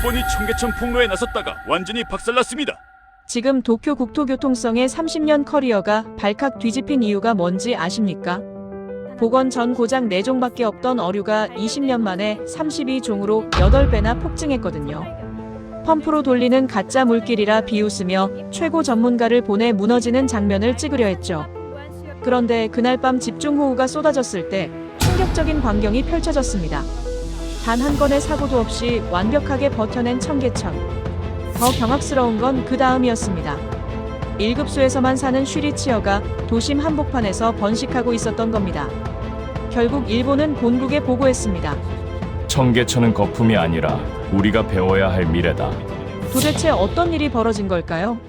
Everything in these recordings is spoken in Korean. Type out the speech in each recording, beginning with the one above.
일본이 청계천 폭로에 나섰다가 완전히 박살났습니다. 지금 도쿄 국토교통성의 30년 커리어가 발칵 뒤집힌 이유가 뭔지 아십니까? 복원 전 고장 4종밖에 없던 어류가 20년 만에 32종으로 8배나 폭증했거든요. 펌프로 돌리는 가짜 물길이라 비웃으며 최고 전문가를 보내 무너지는 장면을 찍으려 했죠. 그런데 그날 밤 집중호우가 쏟아졌을 때 충격적인 광경이 펼쳐졌습니다. 단 한 건의 사고도 없이 완벽하게 버텨낸 청계천. 더 경악스러운 건 그 다음이었습니다. 1급소에서만 사는 쉬리치어가 도심 한복판에서 번식하고 있었던 겁니다. 결국 일본은 본국에 보고했습니다. 청계천은 거품이 아니라 우리가 배워야 할 미래다. 도대체 어떤 일이 벌어진 걸까요?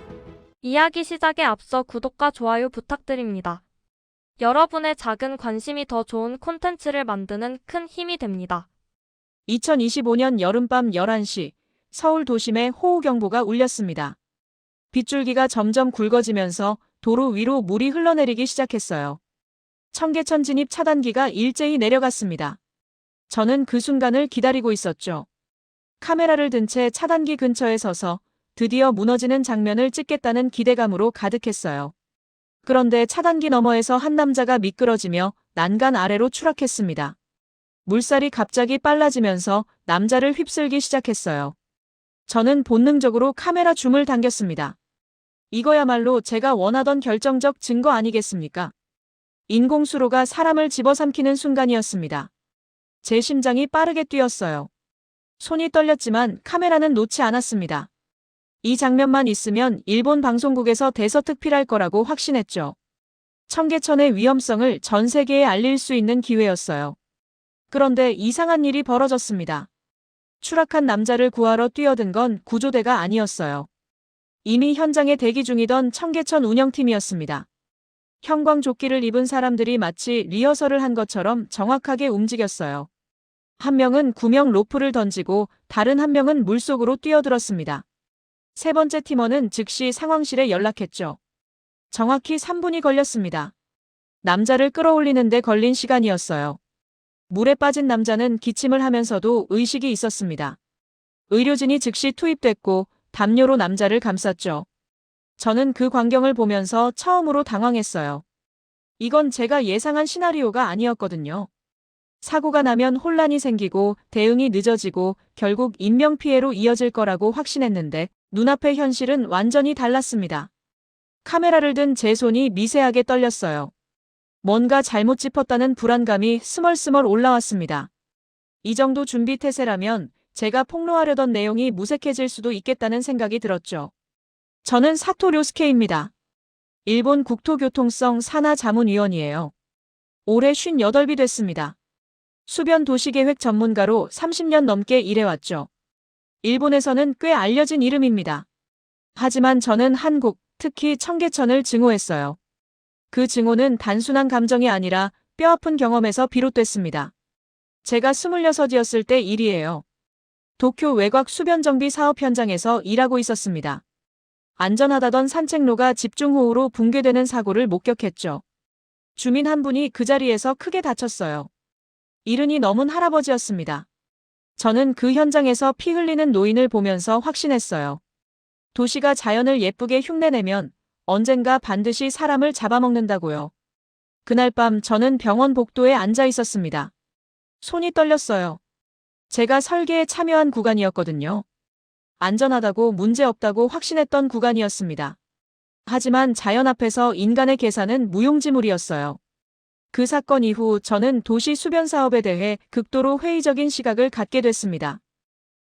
이야기 시작에 앞서 구독과 좋아요 부탁드립니다. 여러분의 작은 관심이 더 좋은 콘텐츠를 만드는 큰 힘이 됩니다. 2025년 여름밤 11시 서울 도심에 호우경보가 울렸습니다. 빗줄기가 점점 굵어지면서 도로 위로 물이 흘러내리기 시작했어요. 청계천 진입 차단기가 일제히 내려갔습니다. 저는 그 순간을 기다리고 있었죠. 카메라를 든 채 차단기 근처에 서서 드디어 무너지는 장면을 찍겠다는 기대감으로 가득했어요. 그런데 차단기 너머에서 한 남자가 미끄러지며 난간 아래로 추락했습니다. 물살이 갑자기 빨라지면서 남자를 휩쓸기 시작했어요. 저는 본능적으로 카메라 줌을 당겼습니다. 이거야말로 제가 원하던 결정적 증거 아니겠습니까? 인공수로가 사람을 집어삼키는 순간이었습니다. 제 심장이 빠르게 뛰었어요. 손이 떨렸지만 카메라는 놓지 않았습니다. 이 장면만 있으면 일본 방송국에서 대서특필할 거라고 확신했죠. 청계천의 위험성을 전 세계에 알릴 수 있는 기회였어요. 그런데 이상한 일이 벌어졌습니다. 추락한 남자를 구하러 뛰어든 건 구조대가 아니었어요. 이미 현장에 대기 중이던 청계천 운영팀이었습니다. 형광조끼를 입은 사람들이 마치 리허설을 한 것처럼 정확하게 움직였어요. 한 명은 구명 로프를 던지고 다른 한 명은 물속으로 뛰어들었습니다. 세 번째 팀원은 즉시 상황실에 연락했죠. 정확히 3분이 걸렸습니다. 남자를 끌어올리는 데 걸린 시간이었어요. 물에 빠진 남자는 기침을 하면서도 의식이 있었습니다. 의료진이 즉시 투입됐고 담요로 남자를 감쌌죠. 저는 그 광경을 보면서 처음으로 당황했어요. 이건 제가 예상한 시나리오가 아니었거든요. 사고가 나면 혼란이 생기고 대응이 늦어지고 결국 인명피해로 이어질 거라고 확신했는데 눈앞의 현실은 완전히 달랐습니다. 카메라를 든 제 손이 미세하게 떨렸어요. 뭔가 잘못 짚었다는 불안감이 스멀스멀 올라왔습니다. 이 정도 준비 태세라면 제가 폭로하려던 내용이 무색해질 수도 있겠다는 생각이 들었죠. 저는 사토 료스케입니다. 일본 국토교통성 산하자문위원이에요. 올해 58이 됐습니다. 수변 도시계획 전문가로 30년 넘게 일해왔죠. 일본에서는 꽤 알려진 이름입니다. 하지만 저는 한국, 특히 청계천을 증오했어요. 그 증오는 단순한 감정이 아니라 뼈아픈 경험에서 비롯됐습니다. 제가 26이었을 때 일이에요. 도쿄 외곽 수변 정비 사업 현장에서 일하고 있었습니다. 안전하다던 산책로가 집중호우로 붕괴되는 사고를 목격했죠. 주민 한 분이 그 자리에서 크게 다쳤어요. 이른이 넘은 할아버지였습니다. 저는 그 현장에서 피 흘리는 노인을 보면서 확신했어요. 도시가 자연을 예쁘게 흉내내면 언젠가 반드시 사람을 잡아먹는다고요. 그날 밤 저는 병원 복도에 앉아 있었습니다. 손이 떨렸어요. 제가 설계에 참여한 구간이었거든요. 안전하다고 문제없다고 확신했던 구간이었습니다. 하지만 자연 앞에서 인간의 계산은 무용지물이었어요. 그 사건 이후 저는 도시 수변 사업에 대해 극도로 회의적인 시각을 갖게 됐습니다.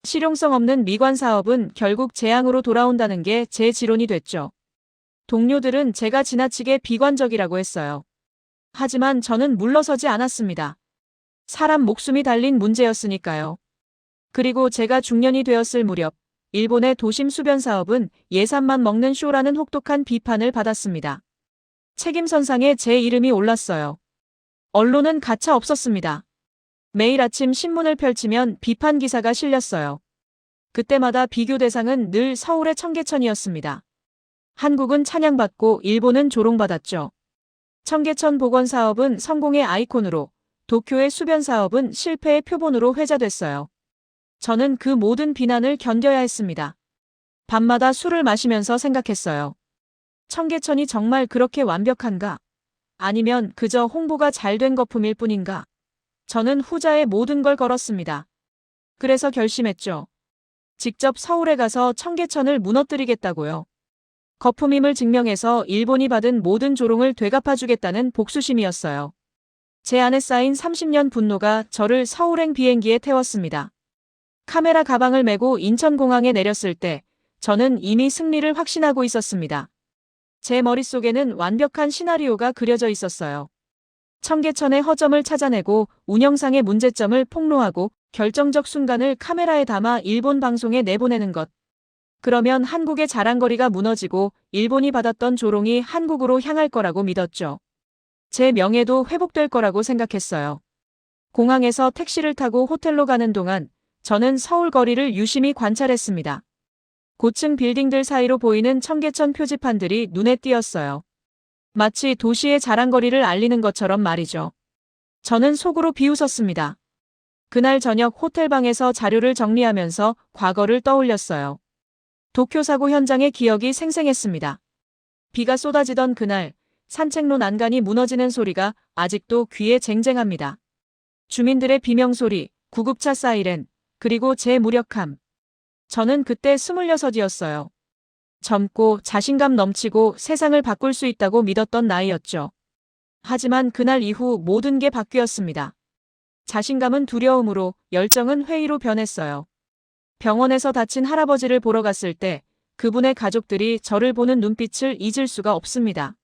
실용성 없는 미관 사업은 결국 재앙으로 돌아온다는 게 제 지론이 됐죠. 동료들은 제가 지나치게 비관적이라고 했어요. 하지만 저는 물러서지 않았습니다. 사람 목숨이 달린 문제였으니까요. 그리고 제가 중년이 되었을 무렵 일본의 도심 수변 사업은 예산만 먹는 쇼라는 혹독한 비판을 받았습니다. 책임선상에 제 이름이 올랐어요. 언론은 가차 없었습니다. 매일 아침 신문을 펼치면 비판 기사가 실렸어요. 그때마다 비교 대상은 늘 서울의 청계천이었습니다. 한국은 찬양받고 일본은 조롱받았죠. 청계천 복원 사업은 성공의 아이콘으로, 도쿄의 수변 사업은 실패의 표본으로 회자됐어요. 저는 그 모든 비난을 견뎌야 했습니다. 밤마다 술을 마시면서 생각했어요. 청계천이 정말 그렇게 완벽한가? 아니면 그저 홍보가 잘 된 거품일 뿐인가? 저는 후자에 모든 걸 걸었습니다. 그래서 결심했죠. 직접 서울에 가서 청계천을 무너뜨리겠다고요. 거품임을 증명해서 일본이 받은 모든 조롱을 되갚아주겠다는 복수심이었어요. 제 안에 쌓인 30년 분노가 저를 서울행 비행기에 태웠습니다. 카메라 가방을 메고 인천공항에 내렸을 때 저는 이미 승리를 확신하고 있었습니다. 제 머릿속에는 완벽한 시나리오가 그려져 있었어요. 청계천의 허점을 찾아내고 운영상의 문제점을 폭로하고 결정적 순간을 카메라에 담아 일본 방송에 내보내는 것. 그러면 한국의 자랑거리가 무너지고 일본이 받았던 조롱이 한국으로 향할 거라고 믿었죠. 제 명예도 회복될 거라고 생각했어요. 공항에서 택시를 타고 호텔로 가는 동안 저는 서울 거리를 유심히 관찰했습니다. 고층 빌딩들 사이로 보이는 청계천 표지판들이 눈에 띄었어요. 마치 도시의 자랑거리를 알리는 것처럼 말이죠. 저는 속으로 비웃었습니다. 그날 저녁 호텔방에서 자료를 정리하면서 과거를 떠올렸어요. 도쿄 사고 현장의 기억이 생생했습니다. 비가 쏟아지던 그날, 산책로 난간이 무너지는 소리가 아직도 귀에 쟁쟁합니다. 주민들의 비명소리, 구급차 사이렌, 그리고 제 무력함. 저는 그때 26이었어요. 젊고 자신감 넘치고 세상을 바꿀 수 있다고 믿었던 나이였죠. 하지만 그날 이후 모든 게 바뀌었습니다. 자신감은 두려움으로, 열정은 회의로 변했어요. 병원에서 다친 할아버지를 보러 갔을 때 그분의 가족들이 저를 보는 눈빛을 잊을 수가 없습니다.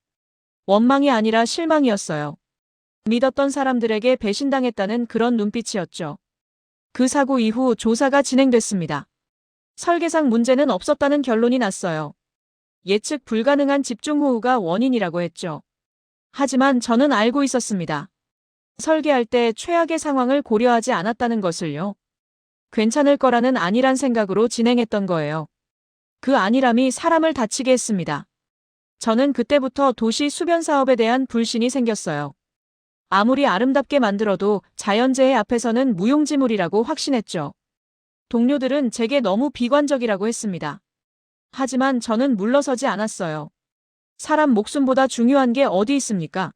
원망이 아니라 실망이었어요. 믿었던 사람들에게 배신당했다는 그런 눈빛이었죠. 그 사고 이후 조사가 진행됐습니다. 설계상 문제는 없었다는 결론이 났어요. 예측 불가능한 집중호우가 원인이라고 했죠. 하지만 저는 알고 있었습니다. 설계할 때 최악의 상황을 고려하지 않았다는 것을요. 괜찮을 거라는 안일한 생각으로 진행했던 거예요. 그 안일함이 사람을 다치게 했습니다. 저는 그때부터 도시 수변 사업에 대한 불신이 생겼어요. 아무리 아름답게 만들어도 자연재해 앞에서는 무용지물이라고 확신했죠. 동료들은 제게 너무 비관적이라고 했습니다. 하지만 저는 물러서지 않았어요. 사람 목숨보다 중요한 게 어디 있습니까?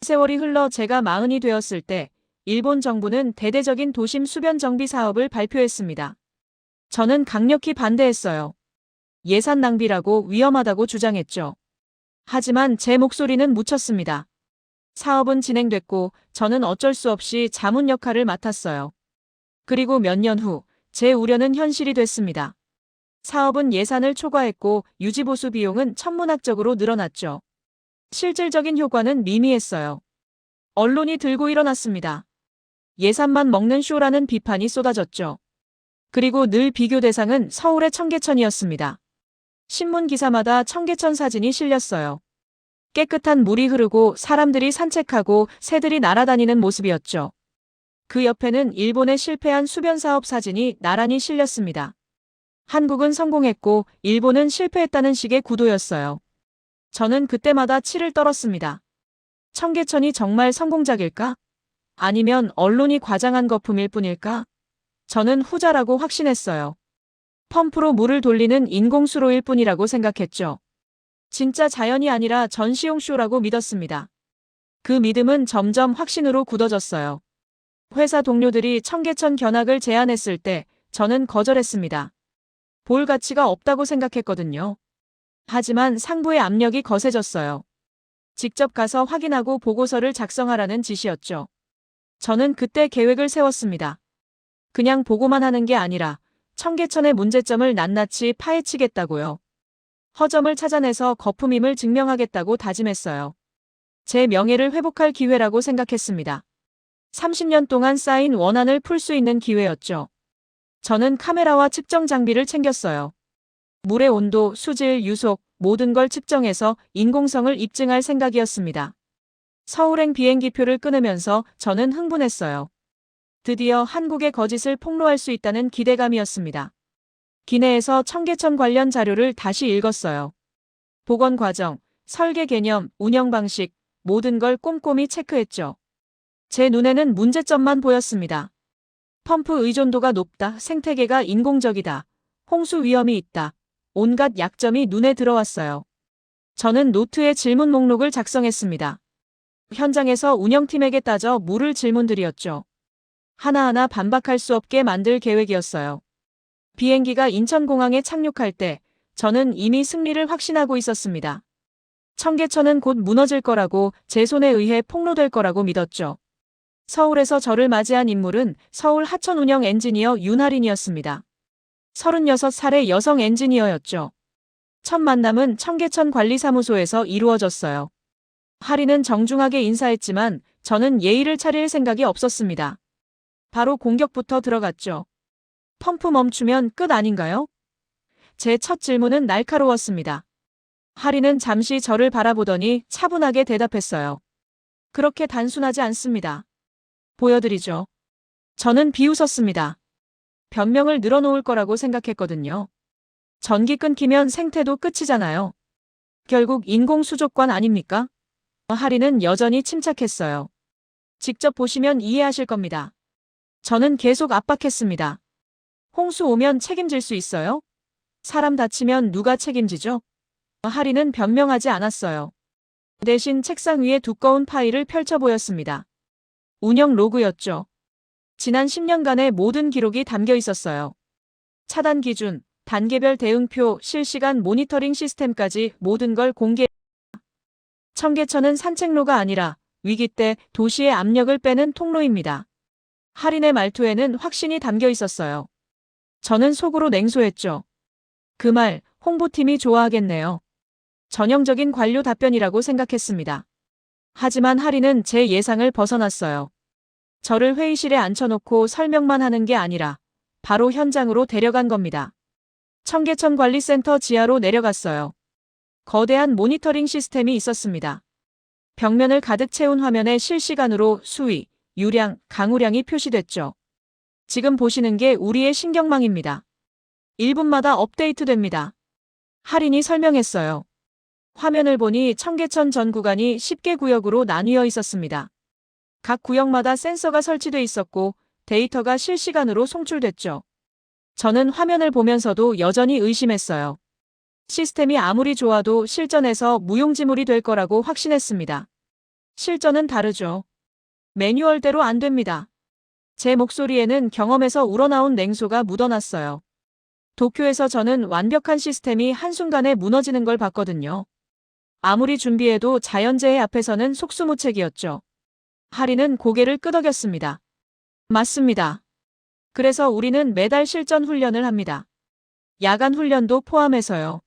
세월이 흘러 제가 40이 되었을 때 일본 정부는 대대적인 도심 수변 정비 사업을 발표했습니다. 저는 강력히 반대했어요. 예산 낭비라고 위험하다고 주장했죠. 하지만 제 목소리는 묻혔습니다. 사업은 진행됐고 저는 어쩔 수 없이 자문 역할을 맡았어요. 그리고 몇 년 후 제 우려는 현실이 됐습니다. 사업은 예산을 초과했고 유지보수 비용은 천문학적으로 늘어났죠. 실질적인 효과는 미미했어요. 언론이 들고 일어났습니다. 예산만 먹는 쇼라는 비판이 쏟아졌죠. 그리고 늘 비교 대상은 서울의 청계천이었습니다. 신문 기사마다 청계천 사진이 실렸어요. 깨끗한 물이 흐르고 사람들이 산책하고 새들이 날아다니는 모습이었죠. 그 옆에는 일본의 실패한 수변 사업 사진이 나란히 실렸습니다. 한국은 성공했고 일본은 실패했다는 식의 구도였어요. 저는 그때마다 치를 떨었습니다. 청계천이 정말 성공작일까? 아니면 언론이 과장한 거품일 뿐일까? 저는 후자라고 확신했어요. 펌프로 물을 돌리는 인공수로일 뿐이라고 생각했죠. 진짜 자연이 아니라 전시용 쇼라고 믿었습니다. 그 믿음은 점점 확신으로 굳어졌어요. 회사 동료들이 청계천 견학을 제안했을 때 저는 거절했습니다. 볼 가치가 없다고 생각했거든요. 하지만 상부의 압력이 거세졌어요. 직접 가서 확인하고 보고서를 작성하라는 지시였죠. 저는 그때 계획을 세웠습니다. 그냥 보고만 하는 게 아니라 청계천의 문제점을 낱낱이 파헤치겠다고요. 허점을 찾아내서 거품임을 증명하겠다고 다짐했어요. 제 명예를 회복할 기회라고 생각했습니다. 30년 동안 쌓인 원한을 풀 수 있는 기회였죠. 저는 카메라와 측정 장비를 챙겼어요. 물의 온도, 수질, 유속, 모든 걸 측정해서 인공성을 입증할 생각이었습니다. 서울행 비행기표를 끊으면서 저는 흥분했어요. 드디어 한국의 거짓을 폭로할 수 있다는 기대감이었습니다. 기내에서 청계천 관련 자료를 다시 읽었어요. 복원 과정, 설계 개념, 운영 방식, 모든 걸 꼼꼼히 체크했죠. 제 눈에는 문제점만 보였습니다. 펌프 의존도가 높다. 생태계가 인공적이다. 홍수 위험이 있다. 온갖 약점이 눈에 들어왔어요. 저는 노트에 질문 목록을 작성했습니다. 현장에서 운영팀에게 따져 물을 질문드렸죠. 하나하나 반박할 수 없게 만들 계획이었어요. 비행기가 인천공항에 착륙할 때 저는 이미 승리를 확신하고 있었습니다. 청계천은 곧 무너질 거라고, 제 손에 의해 폭로될 거라고 믿었죠. 서울에서 저를 맞이한 인물은 서울 하천 운영 엔지니어 윤하린이었습니다. 36살의 여성 엔지니어였죠. 첫 만남은 청계천 관리사무소에서 이루어졌어요. 하린은 정중하게 인사했지만 저는 예의를 차릴 생각이 없었습니다. 바로 공격부터 들어갔죠. 펌프 멈추면 끝 아닌가요? 제 첫 질문은 날카로웠습니다. 하린은 잠시 저를 바라보더니 차분하게 대답했어요. 그렇게 단순하지 않습니다. 보여드리죠. 저는 비웃었습니다. 변명을 늘어놓을 거라고 생각했거든요. 전기 끊기면 생태도 끝이잖아요. 결국 인공수족관 아닙니까? 하린은 여전히 침착했어요. 직접 보시면 이해하실 겁니다. 저는 계속 압박했습니다. 홍수 오면 책임질 수 있어요? 사람 다치면 누가 책임지죠? 하린은 변명하지 않았어요. 대신 책상 위에 두꺼운 파일을 펼쳐 보였습니다. 운영 로그였죠. 지난 10년간의 모든 기록이 담겨 있었어요. 차단 기준, 단계별 대응표, 실시간 모니터링 시스템까지 모든 걸 공개했습니다. 청계천은 산책로가 아니라 위기 때 도시의 압력을 빼는 통로입니다. 하린의 말투에는 확신이 담겨 있었어요. 저는 속으로 냉소했죠. 그 말, 홍보팀이 좋아하겠네요. 전형적인 관료 답변이라고 생각했습니다. 하지만 하린은 제 예상을 벗어났어요. 저를 회의실에 앉혀놓고 설명만 하는 게 아니라 바로 현장으로 데려간 겁니다. 청계천 관리센터 지하로 내려갔어요. 거대한 모니터링 시스템이 있었습니다. 벽면을 가득 채운 화면에 실시간으로 수위, 유량, 강우량이 표시됐죠. 지금 보시는 게 우리의 신경망입니다. 1분마다 업데이트됩니다. 하린이 설명했어요. 화면을 보니 청계천 전 구간이 10개 구역으로 나뉘어 있었습니다. 각 구역마다 센서가 설치돼 있었고 데이터가 실시간으로 송출됐죠. 저는 화면을 보면서도 여전히 의심했어요. 시스템이 아무리 좋아도 실전에서 무용지물이 될 거라고 확신했습니다. 실전은 다르죠. 매뉴얼대로 안 됩니다. 제 목소리에는 경험에서 우러나온 냉소가 묻어났어요. 도쿄에서 저는 완벽한 시스템이 한순간에 무너지는 걸 봤거든요. 아무리 준비해도 자연재해 앞에서는 속수무책이었죠. 하린은 고개를 끄덕였습니다. 맞습니다. 그래서 우리는 매달 실전 훈련을 합니다. 야간 훈련도 포함해서요.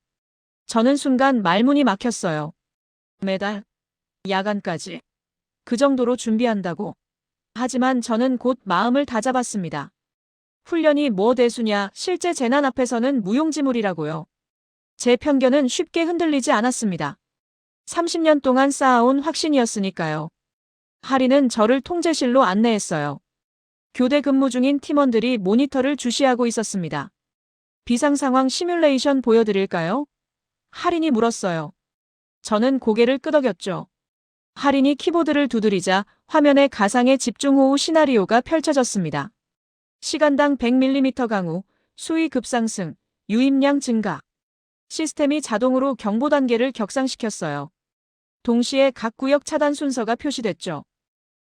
저는 순간 말문이 막혔어요. 매달? 야간까지? 그 정도로 준비한다고? 하지만 저는 곧 마음을 다잡았습니다. 훈련이 뭐 대수냐, 실제 재난 앞에서는 무용지물이라고요. 제 편견은 쉽게 흔들리지 않았습니다. 30년 동안 쌓아온 확신이었으니까요. 하린은 저를 통제실로 안내했어요. 교대 근무 중인 팀원들이 모니터를 주시하고 있었습니다. 비상 상황 시뮬레이션 보여드릴까요? 하린이 물었어요. 저는 고개를 끄덕였죠. 하린이 키보드를 두드리자 화면에 가상의 집중호우 시나리오가 펼쳐졌습니다. 시간당 100mm 강우, 수위 급상승, 유입량 증가. 시스템이 자동으로 경보 단계를 격상시켰어요. 동시에 각 구역 차단 순서가 표시됐죠.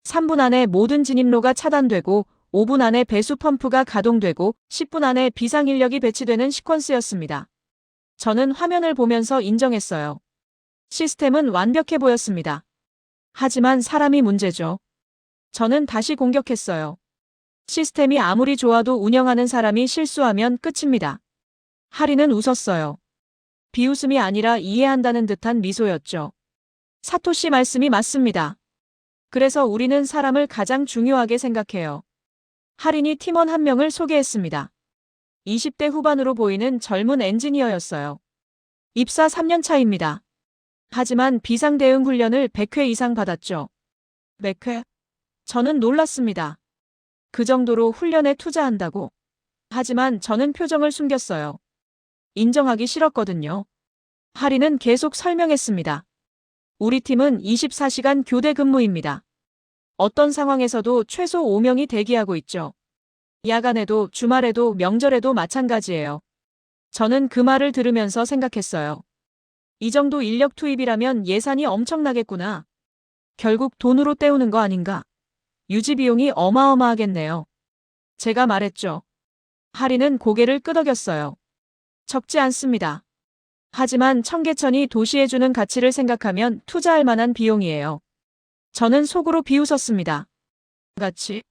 3분 안에 모든 진입로가 차단되고 5분 안에 배수 펌프가 가동되고 10분 안에 비상 인력이 배치되는 시퀀스였습니다. 저는 화면을 보면서 인정했어요. 시스템은 완벽해 보였습니다. 하지만 사람이 문제죠. 저는 다시 공격했어요. 시스템이 아무리 좋아도 운영하는 사람이 실수하면 끝입니다. 하린은 웃었어요. 비웃음이 아니라 이해한다는 듯한 미소였죠. 사토시 말씀이 맞습니다. 그래서 우리는 사람을 가장 중요하게 생각해요. 하린이 팀원 한 명을 소개했습니다. 20대 후반으로 보이는 젊은 엔지니어였어요. 입사 3년 차입니다. 하지만 비상대응 훈련을 100회 이상 받았죠. 100회? 저는 놀랐습니다. 그 정도로 훈련에 투자한다고. 하지만 저는 표정을 숨겼어요. 인정하기 싫었거든요. 하린은 계속 설명했습니다. 우리 팀은 24시간 교대 근무입니다. 어떤 상황에서도 최소 5명이 대기하고 있죠. 야간에도 주말에도 명절에도 마찬가지예요. 저는 그 말을 들으면서 생각했어요. 이 정도 인력 투입이라면 예산이 엄청나겠구나. 결국 돈으로 때우는 거 아닌가? 유지 비용이 어마어마하겠네요. 제가 말했죠. 하리는 고개를 끄덕였어요. 적지 않습니다. 하지만 청계천이 도시에 주는 가치를 생각하면 투자할 만한 비용이에요. 저는 속으로 비웃었습니다. 가치?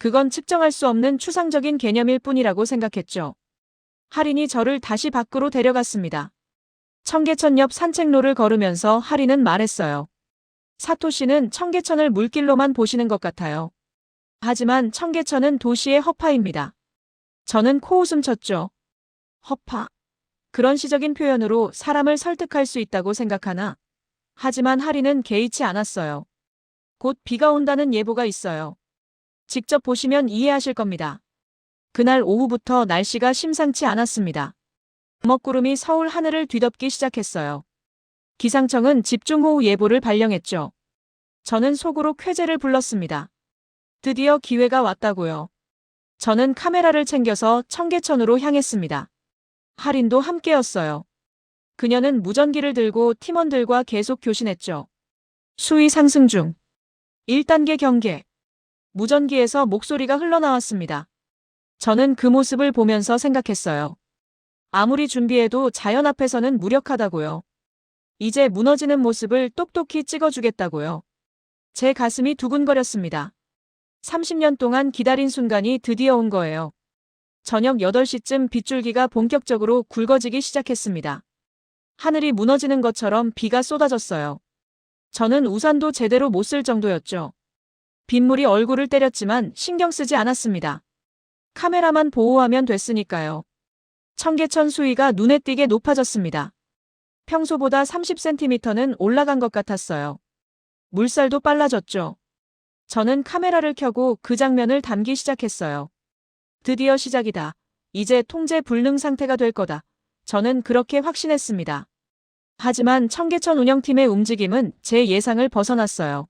그건 측정할 수 없는 추상적인 개념일 뿐이라고 생각했죠. 할인이 저를 다시 밖으로 데려갔습니다. 청계천 옆 산책로를 걸으면서 할인은 말했어요. 사토시는 청계천을 물길로만 보시는 것 같아요. 하지만 청계천은 도시의 허파입니다. 저는 코웃음 쳤죠. 허파. 그런 시적인 표현으로 사람을 설득할 수 있다고 생각하나? 하지만 할인은 개의치 않았어요. 곧 비가 온다는 예보가 있어요. 직접 보시면 이해하실 겁니다. 그날 오후부터 날씨가 심상치 않았습니다. 먹구름이 서울 하늘을 뒤덮기 시작했어요. 기상청은 집중호우 예보를 발령했죠. 저는 속으로 쾌재를 불렀습니다. 드디어 기회가 왔다고요. 저는 카메라를 챙겨서 청계천으로 향했습니다. 할인도 함께였어요. 그녀는 무전기를 들고 팀원들과 계속 교신했죠. 수위 상승 중. 1단계 경계. 무전기에서 목소리가 흘러나왔습니다. 저는 그 모습을 보면서 생각했어요. 아무리 준비해도 자연 앞에서는 무력하다고요. 이제 무너지는 모습을 똑똑히 찍어주겠다고요. 제 가슴이 두근거렸습니다. 30년 동안 기다린 순간이 드디어 온 거예요. 저녁 8시쯤 빗줄기가 본격적으로 굵어지기 시작했습니다. 하늘이 무너지는 것처럼 비가 쏟아졌어요. 저는 우산도 제대로 못 쓸 정도였죠. 빗물이 얼굴을 때렸지만 신경 쓰지 않았습니다. 카메라만 보호하면 됐으니까요. 청계천 수위가 눈에 띄게 높아졌습니다. 평소보다 30cm는 올라간 것 같았어요. 물살도 빨라졌죠. 저는 카메라를 켜고 그 장면을 담기 시작했어요. 드디어 시작이다. 이제 통제 불능 상태가 될 거다. 저는 그렇게 확신했습니다. 하지만 청계천 운영팀의 움직임은 제 예상을 벗어났어요.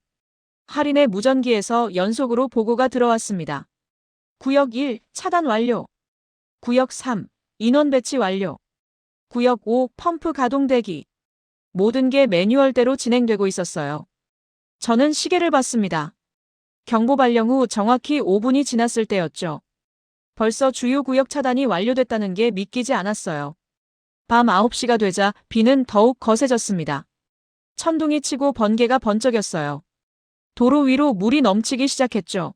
할인의 무전기에서 연속으로 보고가 들어왔습니다. 구역 1, 차단 완료. 구역 3, 인원 배치 완료. 구역 5, 펌프 가동 대기. 모든 게 매뉴얼대로 진행되고 있었어요. 저는 시계를 봤습니다. 경보 발령 후 정확히 5분이 지났을 때였죠. 벌써 주요 구역 차단이 완료됐다는 게 믿기지 않았어요. 밤 9시가 되자 비는 더욱 거세졌습니다. 천둥이 치고 번개가 번쩍였어요. 도로 위로 물이 넘치기 시작했죠.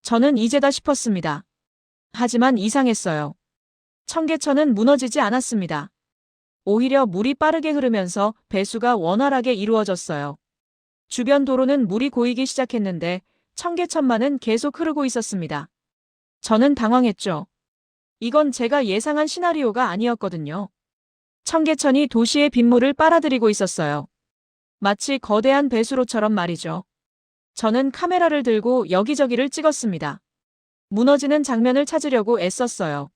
저는 이제다 싶었습니다. 하지만 이상했어요. 청계천은 무너지지 않았습니다. 오히려 물이 빠르게 흐르면서 배수가 원활하게 이루어졌어요. 주변 도로는 물이 고이기 시작했는데 청계천만은 계속 흐르고 있었습니다. 저는 당황했죠. 이건 제가 예상한 시나리오가 아니었거든요. 청계천이 도시의 빗물을 빨아들이고 있었어요. 마치 거대한 배수로처럼 말이죠. 저는 카메라를 들고 여기저기를 찍었습니다. 무너지는 장면을 찾으려고 애썼어요.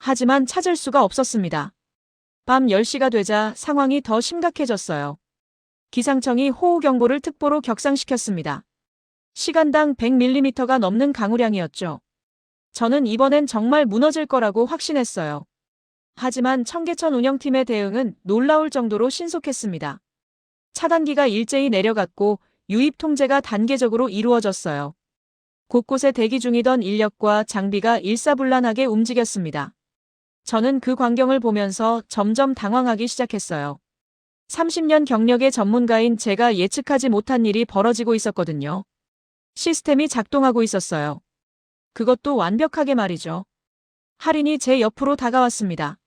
하지만 찾을 수가 없었습니다. 밤 10시가 되자 상황이 더 심각해졌어요. 기상청이 호우경보를 특보로 격상시켰습니다. 시간당 100mm가 넘는 강우량이었죠. 저는 이번엔 정말 무너질 거라고 확신했어요. 하지만 청계천 운영팀의 대응은 놀라울 정도로 신속했습니다. 차단기가 일제히 내려갔고 유입 통제가 단계적으로 이루어졌어요. 곳곳에 대기 중이던 인력과 장비가 일사불란하게 움직였습니다. 저는 그 광경을 보면서 점점 당황하기 시작했어요. 30년 경력의 전문가인 제가 예측하지 못한 일이 벌어지고 있었거든요. 시스템이 작동하고 있었어요. 그것도 완벽하게 말이죠. 할인이 제 옆으로 다가왔습니다.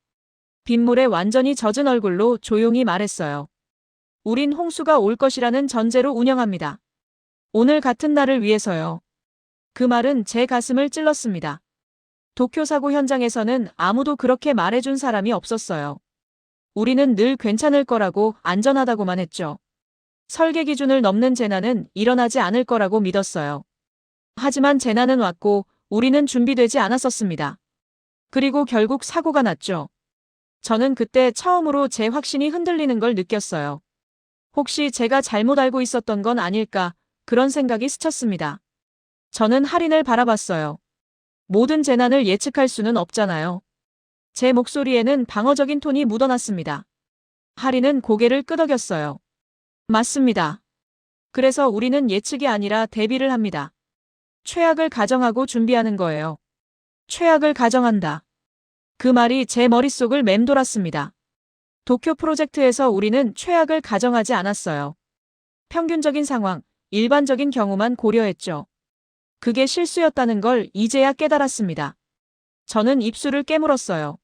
빗물에 완전히 젖은 얼굴로 조용히 말했어요. 우린 홍수가 올 것이라는 전제로 운영합니다. 오늘 같은 날을 위해서요. 그 말은 제 가슴을 찔렀습니다. 도쿄 사고 현장에서는 아무도 그렇게 말해준 사람이 없었어요. 우리는 늘 괜찮을 거라고 안전하다고만 했죠. 설계 기준을 넘는 재난은 일어나지 않을 거라고 믿었어요. 하지만 재난은 왔고 우리는 준비되지 않았었습니다. 그리고 결국 사고가 났죠. 저는 그때 처음으로 제 확신이 흔들리는 걸 느꼈어요. 혹시 제가 잘못 알고 있었던 건 아닐까, 그런 생각이 스쳤습니다. 저는 할인을 바라봤어요. 모든 재난을 예측할 수는 없잖아요. 제 목소리에는 방어적인 톤이 묻어났습니다. 하리는 고개를 끄덕였어요. 맞습니다. 그래서 우리는 예측이 아니라 대비를 합니다. 최악을 가정하고 준비하는 거예요. 최악을 가정한다. 그 말이 제 머릿속을 맴돌았습니다. 도쿄 프로젝트에서 우리는 최악을 가정하지 않았어요. 평균적인 상황, 일반적인 경우만 고려했죠. 그게 실수였다는 걸 이제야 깨달았습니다. 저는 입술을 깨물었어요.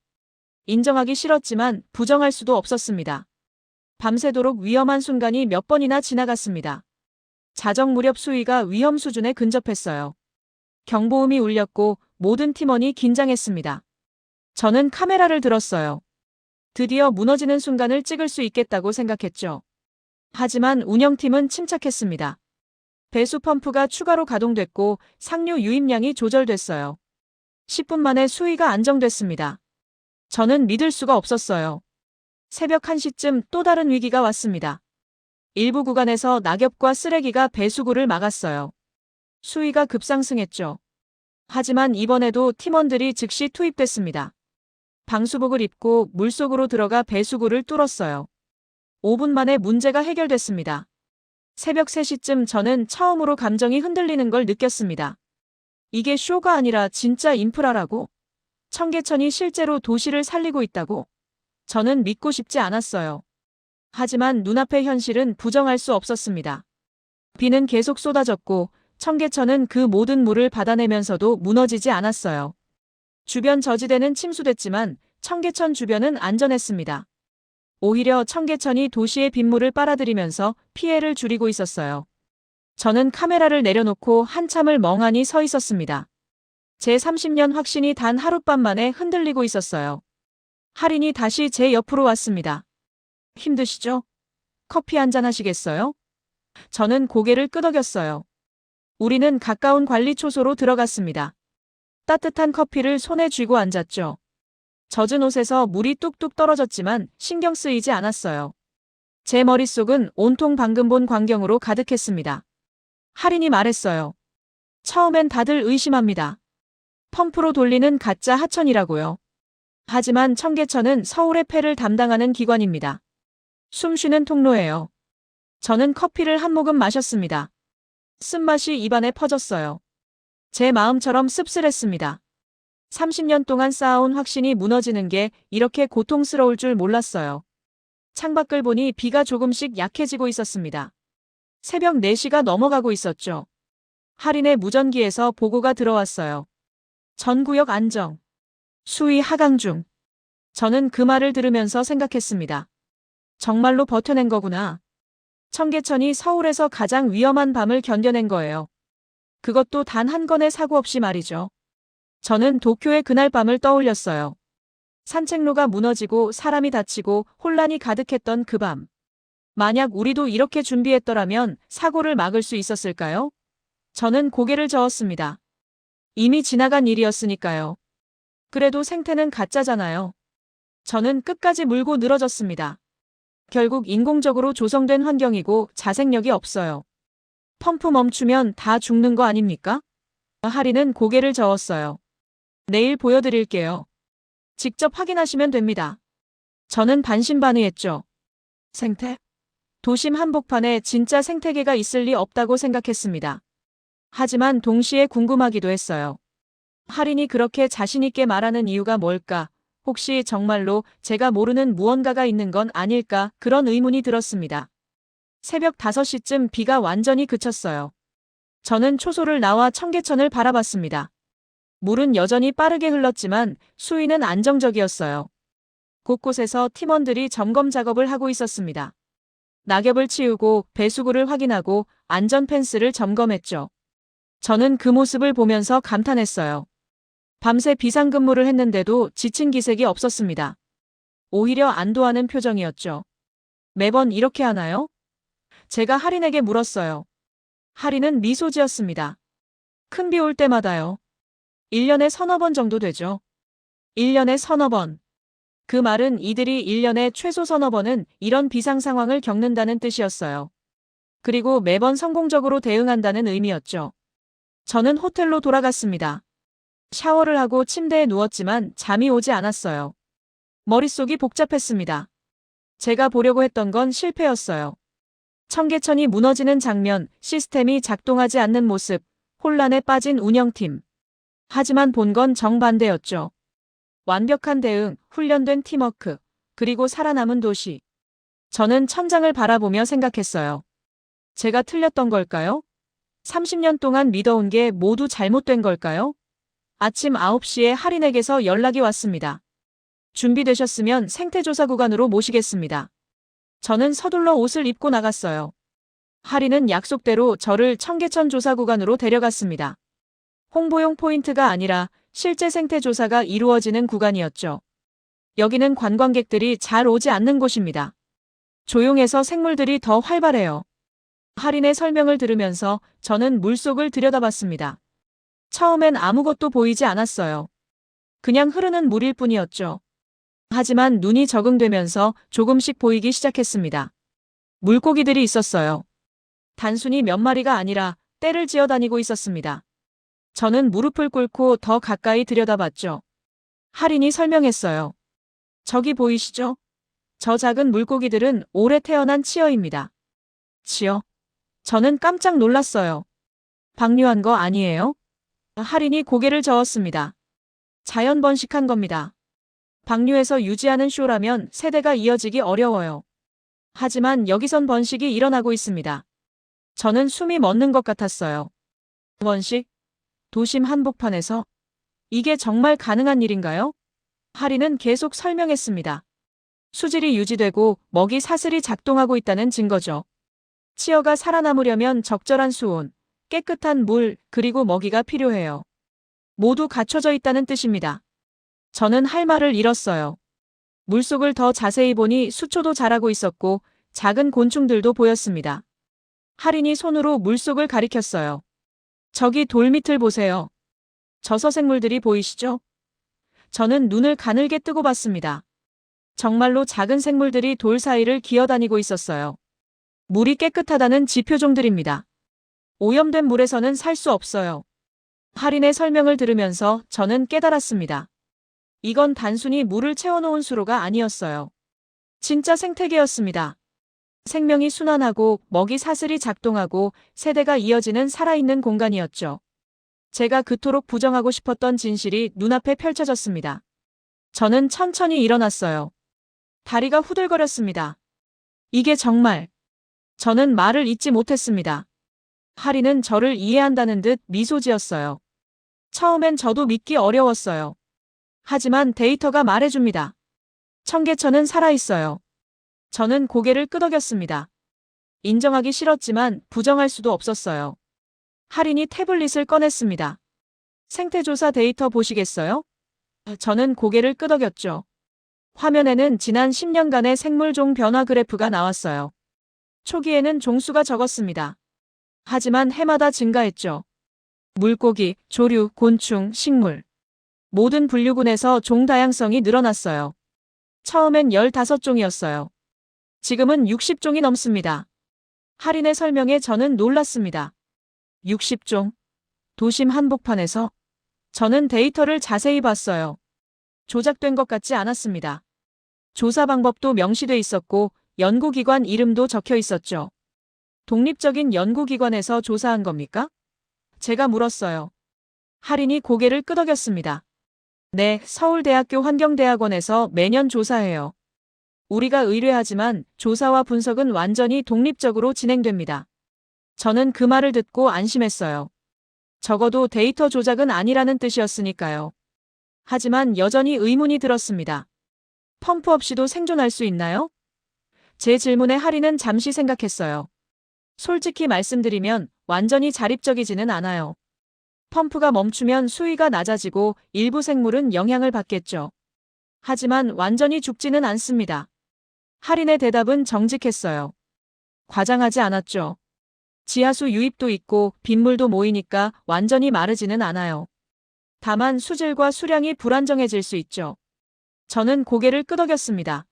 인정하기 싫었지만 부정할 수도 없었습니다. 밤새도록 위험한 순간이 몇 번이나 지나갔습니다. 자정 무렵 수위가 위험 수준에 근접했어요. 경보음이 울렸고 모든 팀원이 긴장했습니다. 저는 카메라를 들었어요. 드디어 무너지는 순간을 찍을 수 있겠다고 생각했죠. 하지만 운영팀은 침착했습니다. 배수 펌프가 추가로 가동됐고 상류 유입량이 조절됐어요. 10분 만에 수위가 안정됐습니다. 저는 믿을 수가 없었어요. 새벽 1시쯤 또 다른 위기가 왔습니다. 일부 구간에서 낙엽과 쓰레기가 배수구를 막았어요. 수위가 급상승했죠. 하지만 이번에도 팀원들이 즉시 투입됐습니다. 방수복을 입고 물속으로 들어가 배수구를 뚫었어요. 5분 만에 문제가 해결됐습니다. 새벽 3시쯤 저는 처음으로 감정이 흔들리는 걸 느꼈습니다. 이게 쇼가 아니라 진짜 인프라라고? 청계천이 실제로 도시를 살리고 있다고? 저는 믿고 싶지 않았어요. 하지만 눈앞의 현실은 부정할 수 없었습니다. 비는 계속 쏟아졌고 청계천은 그 모든 물을 받아내면서도 무너지지 않았어요. 주변 저지대는 침수됐지만 청계천 주변은 안전했습니다. 오히려 청계천이 도시의 빗물을 빨아들이면서 피해를 줄이고 있었어요. 저는 카메라를 내려놓고 한참을 멍하니 서 있었습니다. 제 30년 확신이 단 하룻밤 만에 흔들리고 있었어요. 할인이 다시 제 옆으로 왔습니다. 힘드시죠? 커피 한잔 하시겠어요? 저는 고개를 끄덕였어요. 우리는 가까운 관리 초소로 들어갔습니다. 따뜻한 커피를 손에 쥐고 앉았죠. 젖은 옷에서 물이 뚝뚝 떨어졌지만 신경 쓰이지 않았어요. 제 머릿속은 온통 방금 본 광경으로 가득했습니다. 할인이 말했어요. 처음엔 다들 의심합니다. 펌프로 돌리는 가짜 하천이라고요. 하지만 청계천은 서울의 폐를 담당하는 기관입니다. 숨쉬는 통로예요. 저는 커피를 한 모금 마셨습니다. 쓴맛이 입안에 퍼졌어요. 제 마음처럼 씁쓸했습니다. 30년 동안 쌓아온 확신이 무너지는 게 이렇게 고통스러울 줄 몰랐어요. 창밖을 보니 비가 조금씩 약해지고 있었습니다. 새벽 4시가 넘어가고 있었죠. 할인의 무전기에서 보고가 들어왔어요. 전 구역 안정. 수위 하강 중. 저는 그 말을 들으면서 생각했습니다. 정말로 버텨낸 거구나. 청계천이 서울에서 가장 위험한 밤을 견뎌낸 거예요. 그것도 단 한 건의 사고 없이 말이죠. 저는 도쿄의 그날 밤을 떠올렸어요. 산책로가 무너지고 사람이 다치고 혼란이 가득했던 그 밤. 만약 우리도 이렇게 준비했더라면 사고를 막을 수 있었을까요? 저는 고개를 저었습니다. 이미 지나간 일이었으니까요. 그래도 생태는 가짜잖아요. 저는 끝까지 물고 늘어졌습니다. 결국 인공적으로 조성된 환경이고 자생력이 없어요. 펌프 멈추면 다 죽는 거 아닙니까? 할인은 고개를 저었어요. 내일 보여드릴게요. 직접 확인하시면 됩니다. 저는 반신반의했죠. 생태? 도심 한복판에 진짜 생태계가 있을 리 없다고 생각했습니다. 하지만 동시에 궁금하기도 했어요. 할인이 그렇게 자신있게 말하는 이유가 뭘까? 혹시 정말로 제가 모르는 무언가가 있는 건 아닐까? 그런 의문이 들었습니다. 새벽 5시쯤 비가 완전히 그쳤어요. 저는 초소를 나와 청계천을 바라봤습니다. 물은 여전히 빠르게 흘렀지만 수위는 안정적이었어요. 곳곳에서 팀원들이 점검 작업을 하고 있었습니다. 낙엽을 치우고 배수구를 확인하고 안전 펜스를 점검했죠. 저는 그 모습을 보면서 감탄했어요. 밤새 비상근무를 했는데도 지친 기색이 없었습니다. 오히려 안도하는 표정이었죠. 매번 이렇게 하나요? 제가 할인에게 물었어요. 할인은 미소 지었습니다. 큰 비 올 때마다요. 1년에 서너 번 정도 되죠. 1년에 서너 번. 그 말은 이들이 1년에 최소 서너 번은 이런 비상 상황을 겪는다는 뜻이었어요. 그리고 매번 성공적으로 대응한다는 의미였죠. 저는 호텔로 돌아갔습니다. 샤워를 하고 침대에 누웠지만 잠이 오지 않았어요. 머릿속이 복잡했습니다. 제가 보려고 했던 건 실패였어요. 청계천이 무너지는 장면, 시스템이 작동하지 않는 모습, 혼란에 빠진 운영팀. 하지만 본 건 정반대였죠. 완벽한 대응, 훈련된 팀워크, 그리고 살아남은 도시. 저는 천장을 바라보며 생각했어요. 제가 틀렸던 걸까요? 30년 동안 믿어온 게 모두 잘못된 걸까요? 아침 9시에 할인에게서 연락이 왔습니다. 준비되셨으면 생태조사 구간으로 모시겠습니다. 저는 서둘러 옷을 입고 나갔어요. 할인은 약속대로 저를 청계천 조사 구간으로 데려갔습니다. 홍보용 포인트가 아니라 실제 생태조사가 이루어지는 구간이었죠. 여기는 관광객들이 잘 오지 않는 곳입니다. 조용해서 생물들이 더 활발해요. 할인의 설명을 들으면서 저는 물속을 들여다봤습니다. 처음엔 아무것도 보이지 않았어요. 그냥 흐르는 물일 뿐이었죠. 하지만 눈이 적응되면서 조금씩 보이기 시작했습니다. 물고기들이 있었어요. 단순히 몇 마리가 아니라 떼를 지어 다니고 있었습니다. 저는 무릎을 꿇고 더 가까이 들여다봤죠. 할인이 설명했어요. 저기 보이시죠? 저 작은 물고기들은 올해 태어난 치어입니다. 치어? 저는 깜짝 놀랐어요. 방류한 거 아니에요? 할인이 고개를 저었습니다. 자연 번식한 겁니다. 방류해서 유지하는 쇼라면 세대가 이어지기 어려워요. 하지만 여기선 번식이 일어나고 있습니다. 저는 숨이 멎는 것 같았어요. 번식? 도심 한복판에서? 이게 정말 가능한 일인가요? 할인은 계속 설명했습니다. 수질이 유지되고 먹이 사슬이 작동하고 있다는 증거죠. 치어가 살아남으려면 적절한 수온, 깨끗한 물, 그리고 먹이가 필요해요. 모두 갖춰져 있다는 뜻입니다. 저는 할 말을 잃었어요. 물속을 더 자세히 보니 수초도 자라고 있었고 작은 곤충들도 보였습니다. 할인이 손으로 물속을 가리켰어요. 저기 돌 밑을 보세요. 저서생물들이 보이시죠? 저는 눈을 가늘게 뜨고 봤습니다. 정말로 작은 생물들이 돌 사이를 기어다니고 있었어요. 물이 깨끗하다는 지표종들입니다. 오염된 물에서는 살 수 없어요. 할인의 설명을 들으면서 저는 깨달았습니다. 이건 단순히 물을 채워놓은 수로가 아니었어요. 진짜 생태계였습니다. 생명이 순환하고 먹이 사슬이 작동하고 세대가 이어지는 살아있는 공간이었죠. 제가 그토록 부정하고 싶었던 진실이 눈앞에 펼쳐졌습니다. 저는 천천히 일어났어요. 다리가 후들거렸습니다. 이게 정말... 저는 말을 잇지 못했습니다. 할인은 저를 이해한다는 듯 미소 지었어요. 처음엔 저도 믿기 어려웠어요. 하지만 데이터가 말해줍니다. 청계천은 살아있어요. 저는 고개를 끄덕였습니다. 인정하기 싫었지만 부정할 수도 없었어요. 할인이 태블릿을 꺼냈습니다. 생태조사 데이터 보시겠어요? 저는 고개를 끄덕였죠. 화면에는 지난 10년간의 생물종 변화 그래프가 나왔어요. 초기에는 종수가 적었습니다. 하지만 해마다 증가했죠. 물고기, 조류, 곤충, 식물. 모든 분류군에서 종 다양성이 늘어났어요. 처음엔 15종이었어요. 지금은 60종이 넘습니다. 할인의 설명에 저는 놀랐습니다. 60종. 도심 한복판에서? 저는 데이터를 자세히 봤어요. 조작된 것 같지 않았습니다. 조사 방법도 명시돼 있었고 연구기관 이름도 적혀 있었죠. 독립적인 연구기관에서 조사한 겁니까? 제가 물었어요. 할인이 고개를 끄덕였습니다. 네, 서울대학교 환경대학원에서 매년 조사해요. 우리가 의뢰하지만 조사와 분석은 완전히 독립적으로 진행됩니다. 저는 그 말을 듣고 안심했어요. 적어도 데이터 조작은 아니라는 뜻이었으니까요. 하지만 여전히 의문이 들었습니다. 펌프 없이도 생존할 수 있나요? 제 질문에 할인은 잠시 생각했어요. 솔직히 말씀드리면 완전히 자립적이지는 않아요. 펌프가 멈추면 수위가 낮아지고 일부 생물은 영향을 받겠죠. 하지만 완전히 죽지는 않습니다. 할인의 대답은 정직했어요. 과장하지 않았죠. 지하수 유입도 있고 빗물도 모이니까 완전히 마르지는 않아요. 다만 수질과 수량이 불안정해질 수 있죠. 저는 고개를 끄덕였습니다.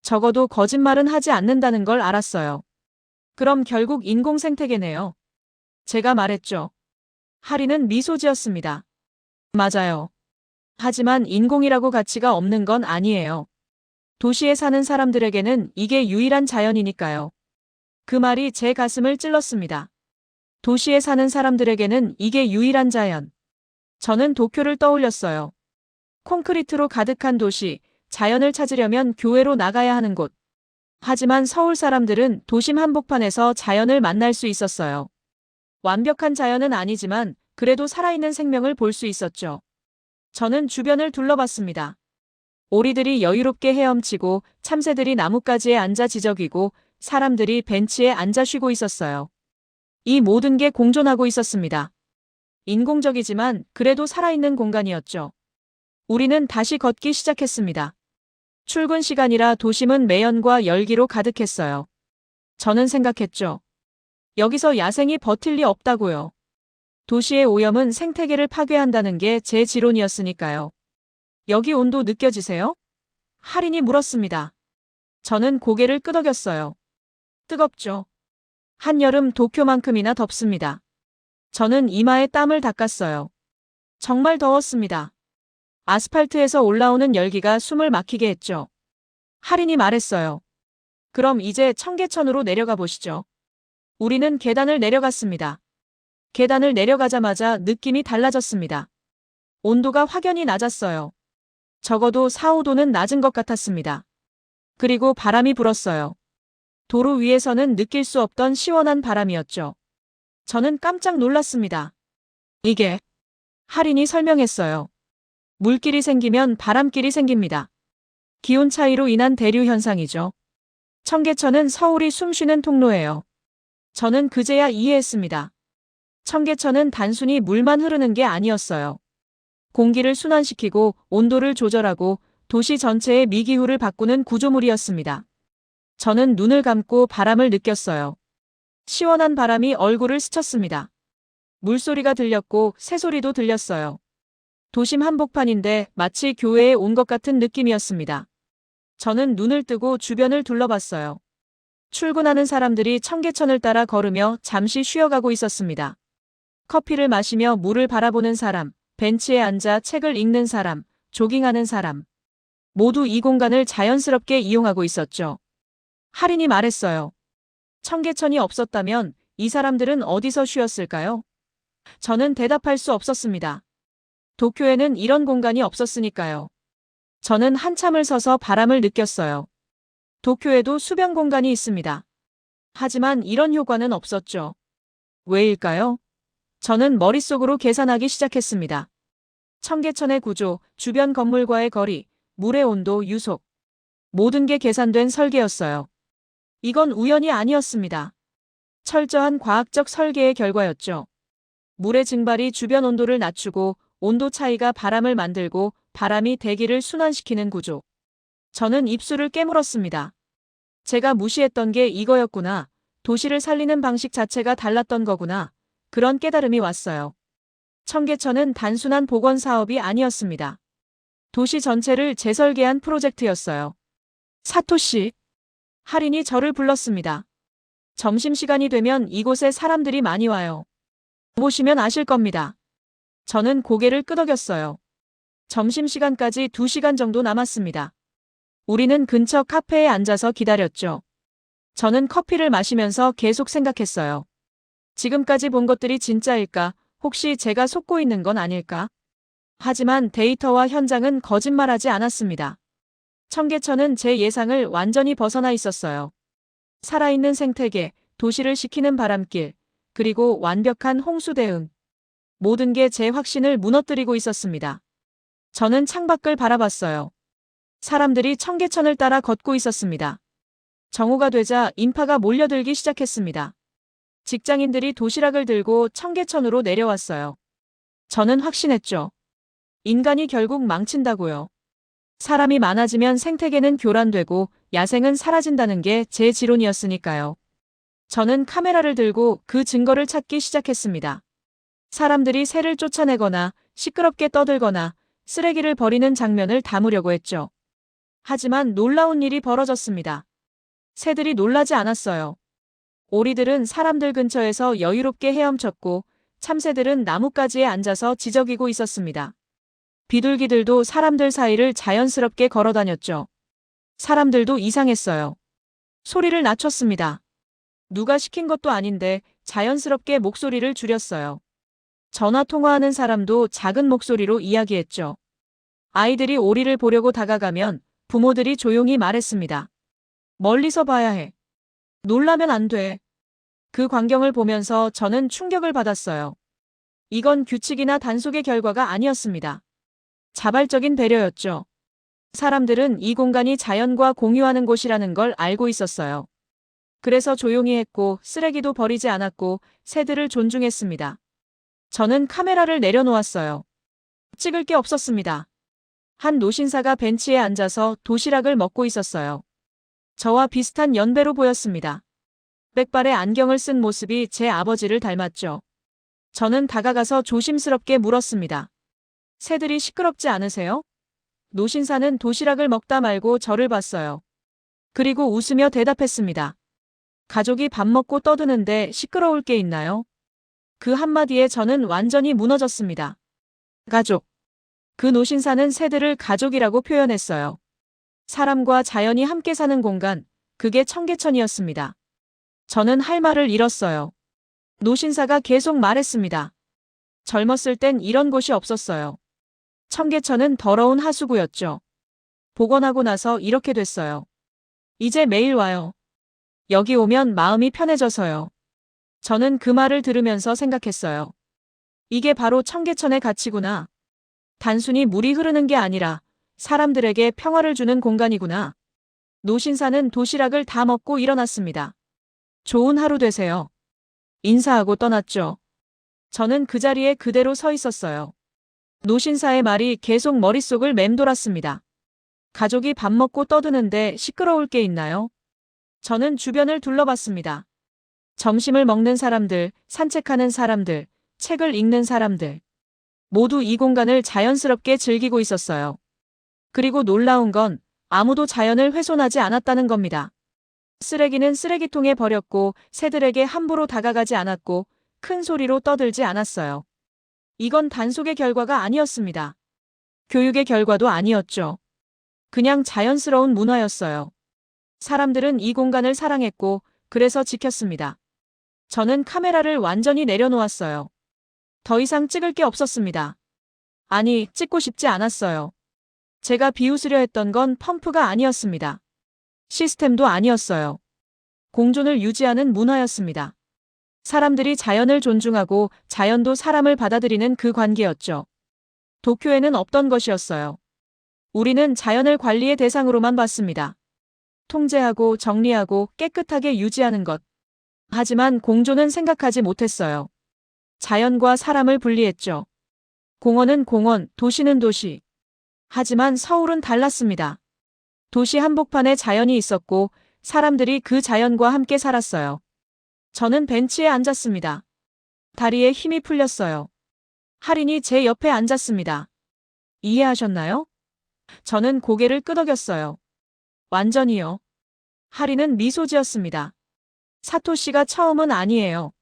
적어도 거짓말은 하지 않는다는 걸 알았어요. 그럼 결국 인공생태계네요. 제가 말했죠. 할인은 미소 지었습니다. 맞아요. 하지만 인공이라고 가치가 없는 건 아니에요. 도시에 사는 사람들에게는 이게 유일한 자연이니까요. 그 말이 제 가슴을 찔렀습니다. 도시에 사는 사람들에게는 이게 유일한 자연. 저는 도쿄를 떠올렸어요. 콘크리트로 가득한 도시, 자연을 찾으려면 교외로 나가야 하는 곳. 하지만 서울 사람들은 도심 한복판에서 자연을 만날 수 있었어요. 완벽한 자연은 아니지만 그래도 살아있는 생명을 볼 수 있었죠. 저는 주변을 둘러봤습니다. 오리들이 여유롭게 헤엄치고 참새들이 나뭇가지에 앉아 지저귀고 사람들이 벤치에 앉아 쉬고 있었어요. 이 모든 게 공존하고 있었습니다. 인공적이지만 그래도 살아있는 공간이었죠. 우리는 다시 걷기 시작했습니다. 출근 시간이라 도심은 매연과 열기로 가득했어요. 저는 생각했죠. 여기서 야생이 버틸 리 없다고요. 도시의 오염은 생태계를 파괴한다는 게 제 지론이었으니까요. 여기 온도 느껴지세요? 할인이 물었습니다. 저는 고개를 끄덕였어요. 뜨겁죠. 한여름 도쿄만큼이나 덥습니다. 저는 이마에 땀을 닦았어요. 정말 더웠습니다. 아스팔트에서 올라오는 열기가 숨을 막히게 했죠. 할인이 말했어요. 그럼 이제 청계천으로 내려가 보시죠. 우리는 계단을 내려갔습니다. 계단을 내려가자마자 느낌이 달라졌습니다. 온도가 확연히 낮았어요. 적어도 4, 5도는 낮은 것 같았습니다. 그리고 바람이 불었어요. 도로 위에서는 느낄 수 없던 시원한 바람이었죠. 저는 깜짝 놀랐습니다. 이게 할인이 설명했어요. 물길이 생기면 바람길이 생깁니다. 기온 차이로 인한 대류 현상이죠. 청계천은 서울이 숨쉬는 통로예요. 저는 그제야 이해했습니다. 청계천은 단순히 물만 흐르는 게 아니었어요. 공기를 순환시키고 온도를 조절하고 도시 전체의 미기후를 바꾸는 구조물이었습니다. 저는 눈을 감고 바람을 느꼈어요. 시원한 바람이 얼굴을 스쳤습니다. 물소리가 들렸고 새소리도 들렸어요. 도심 한복판인데 마치 교회에 온 것 같은 느낌이었습니다. 저는 눈을 뜨고 주변을 둘러봤어요. 출근하는 사람들이 청계천을 따라 걸으며 잠시 쉬어가고 있었습니다. 커피를 마시며 물을 바라보는 사람, 벤치에 앉아 책을 읽는 사람, 조깅하는 사람. 모두 이 공간을 자연스럽게 이용하고 있었죠. 할인이 말했어요. 청계천이 없었다면 이 사람들은 어디서 쉬었을까요? 저는 대답할 수 없었습니다. 도쿄에는 이런 공간이 없었으니까요. 저는 한참을 서서 바람을 느꼈어요. 도쿄에도 수변 공간이 있습니다. 하지만 이런 효과는 없었죠. 왜일까요? 저는 머릿속으로 계산하기 시작했습니다. 청계천의 구조, 주변 건물과의 거리, 물의 온도, 유속. 모든 게 계산된 설계였어요. 이건 우연이 아니었습니다. 철저한 과학적 설계의 결과였죠. 물의 증발이 주변 온도를 낮추고 온도 차이가 바람을 만들고 바람이 대기를 순환시키는 구조. 저는 입술을 깨물었습니다. 제가 무시했던 게 이거였구나. 도시를 살리는 방식 자체가 달랐던 거구나. 그런 깨달음이 왔어요. 청계천은 단순한 복원 사업이 아니었습니다. 도시 전체를 재설계한 프로젝트였어요. 사토시. 할인이 저를 불렀습니다. 점심시간이 되면 이곳에 사람들이 많이 와요. 보시면 아실 겁니다. 저는 고개를 끄덕였어요. 점심시간까지 2시간 정도 남았습니다. 우리는 근처 카페에 앉아서 기다렸죠. 저는 커피를 마시면서 계속 생각했어요. 지금까지 본 것들이 진짜일까? 혹시 제가 속고 있는 건 아닐까? 하지만 데이터와 현장은 거짓말하지 않았습니다. 청계천은 제 예상을 완전히 벗어나 있었어요. 살아있는 생태계, 도시를 식히는 바람길, 그리고 완벽한 홍수 대응. 모든 게 제 확신을 무너뜨리고 있었습니다. 저는 창밖을 바라봤어요. 사람들이 청계천을 따라 걷고 있었습니다. 정오가 되자 인파가 몰려들기 시작했습니다. 직장인들이 도시락을 들고 청계천으로 내려왔어요. 저는 확신했죠. 인간이 결국 망친다고요. 사람이 많아지면 생태계는 교란되고 야생은 사라진다는 게 제 지론이었으니까요. 저는 카메라를 들고 그 증거를 찾기 시작했습니다. 사람들이 새를 쫓아내거나 시끄럽게 떠들거나 쓰레기를 버리는 장면을 담으려고 했죠. 하지만 놀라운 일이 벌어졌습니다. 새들이 놀라지 않았어요. 오리들은 사람들 근처에서 여유롭게 헤엄쳤고 참새들은 나뭇가지에 앉아서 지저귀고 있었습니다. 비둘기들도 사람들 사이를 자연스럽게 걸어 다녔죠. 사람들도 이상했어요. 소리를 낮췄습니다. 누가 시킨 것도 아닌데 자연스럽게 목소리를 줄였어요. 전화 통화하는 사람도 작은 목소리로 이야기했죠. 아이들이 오리를 보려고 다가가면 부모들이 조용히 말했습니다. 멀리서 봐야 해. 놀라면 안 돼. 그 광경을 보면서 저는 충격을 받았어요. 이건 규칙이나 단속의 결과가 아니었습니다. 자발적인 배려였죠. 사람들은 이 공간이 자연과 공유하는 곳이라는 걸 알고 있었어요. 그래서 조용히 했고 쓰레기도 버리지 않았고 새들을 존중했습니다. 저는 카메라를 내려놓았어요. 찍을 게 없었습니다. 한 노신사가 벤치에 앉아서 도시락을 먹고 있었어요. 저와 비슷한 연배로 보였습니다. 백발의 안경을 쓴 모습이 제 아버지를 닮았죠. 저는 다가가서 조심스럽게 물었습니다. 새들이 시끄럽지 않으세요? 노신사는 도시락을 먹다 말고 저를 봤어요. 그리고 웃으며 대답했습니다. 가족이 밥 먹고 떠드는데 시끄러울 게 있나요? 그 한마디에 저는 완전히 무너졌습니다. 가족. 그 노신사는 새들을 가족이라고 표현했어요. 사람과 자연이 함께 사는 공간, 그게 청계천이었습니다. 저는 할 말을 잃었어요. 노신사가 계속 말했습니다. 젊었을 땐 이런 곳이 없었어요. 청계천은 더러운 하수구였죠. 복원하고 나서 이렇게 됐어요. 이제 매일 와요. 여기 오면 마음이 편해져서요. 저는 그 말을 들으면서 생각했어요. 이게 바로 청계천의 가치구나. 단순히 물이 흐르는 게 아니라 사람들에게 평화를 주는 공간이구나. 노신사는 도시락을 다 먹고 일어났습니다. 좋은 하루 되세요. 인사하고 떠났죠. 저는 그 자리에 그대로 서 있었어요. 노신사의 말이 계속 머릿속을 맴돌았습니다. 가족이 밥 먹고 떠드는데 시끄러울 게 있나요? 저는 주변을 둘러봤습니다. 점심을 먹는 사람들, 산책하는 사람들, 책을 읽는 사람들. 모두 이 공간을 자연스럽게 즐기고 있었어요. 그리고 놀라운 건 아무도 자연을 훼손하지 않았다는 겁니다. 쓰레기는 쓰레기통에 버렸고 새들에게 함부로 다가가지 않았고 큰 소리로 떠들지 않았어요. 이건 단속의 결과가 아니었습니다. 교육의 결과도 아니었죠. 그냥 자연스러운 문화였어요. 사람들은 이 공간을 사랑했고 그래서 지켰습니다. 저는 카메라를 완전히 내려놓았어요. 더 이상 찍을 게 없었습니다. 아니, 찍고 싶지 않았어요. 제가 비웃으려 했던 건 펌프가 아니었습니다. 시스템도 아니었어요. 공존을 유지하는 문화였습니다. 사람들이 자연을 존중하고 자연도 사람을 받아들이는 그 관계였죠. 도쿄에는 없던 것이었어요. 우리는 자연을 관리의 대상으로만 봤습니다. 통제하고 정리하고 깨끗하게 유지하는 것. 하지만 공존은 생각하지 못했어요. 자연과 사람을 분리했죠. 공원은 공원, 도시는 도시. 하지만 서울은 달랐습니다. 도시 한복판에 자연이 있었고 사람들이 그 자연과 함께 살았어요. 저는 벤치에 앉았습니다. 다리에 힘이 풀렸어요. 할인이 제 옆에 앉았습니다. 이해하셨나요? 저는 고개를 끄덕였어요. 완전히요. 할인은 미소 지었습니다. 사토시가 처음은 아니에요.